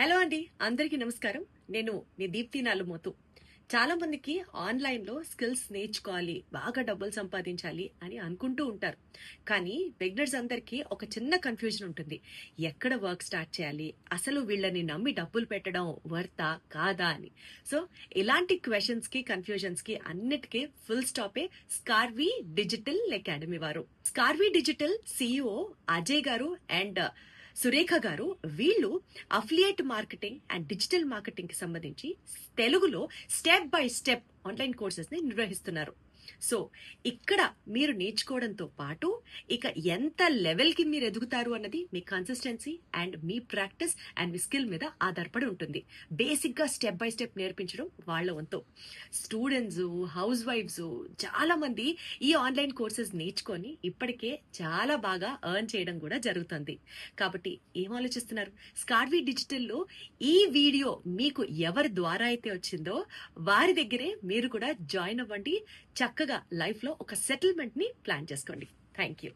Hello అండి, అందరికీ నమస్కారం. నేను మీ దీప్తి నాలుమోతు. చాలా మందికి ఆన్లైన్ లో స్కిల్స్ నేర్చుకోవాలి, బాగా డబ్బులు సంపాదించాలి అని అనుకుంటూ ఉంటారు. కానీ బిగినర్స్ అందరికీ ఒక చిన్న కన్ఫ్యూజన్ ఉంటుంది. ఎక్కడ వర్క్ స్టార్ట్ చేయాలి, అసలు వీళ్ళని నమ్మి డబ్బులు పెట్టడం వర్తా కాదా అని. సో ఇలాంటి క్వశ్చన్స్ కి, కన్ఫ్యూజన్స్ కి అన్నిటికీ ఫుల్ స్టాపే స్కార్వీ డిజిటల్ అకాడమీ వారు. స్కార్వీ డిజిటల్ సిఇఓ అజయ్ గారు అండ్ సురేఖ గారు, వీళ్ళు affiliate marketing and digital marketing కి సంబంధించి తెలుగులో step by step online courses ని నిర్వహిస్తున్నారు. సో ఇక్కడ మీరు నేర్చుకోవడంతో పాటు ఇక ఎంత లెవెల్ కి మీరు ఎదుగుతారు అన్నది మీ కన్సిస్టెన్సీ అండ్ మీ ప్రాక్టీస్ అండ్ మీ స్కిల్ మీద ఆధారపడి ఉంటుంది. బేసిక్ గా స్టెప్ బై స్టెప్ నేర్పించడం వాళ్ళ వంతు. స్టూడెంట్స్, హౌస్ వైఫ్స్ చాలా మంది ఈ ఆన్లైన్ కోర్సెస్ నేర్చుకొని ఇప్పటికే చాలా బాగా ఎర్న్ చేయడం కూడా జరుగుతుంది. కాబట్టి ఏం ఆలోచిస్తున్నారు? స్కార్వీ డిజిటల్లో ఈ వీడియో మీకు ఎవరి ద్వారా అయితే వచ్చిందో వారి దగ్గరే మీరు కూడా జాయిన్ అవ్వండి. చక్కగా లైఫ్ లో ఒక సెటిల్మెంట్ ని ప్లాన్ చేసుకోండి. Thank you.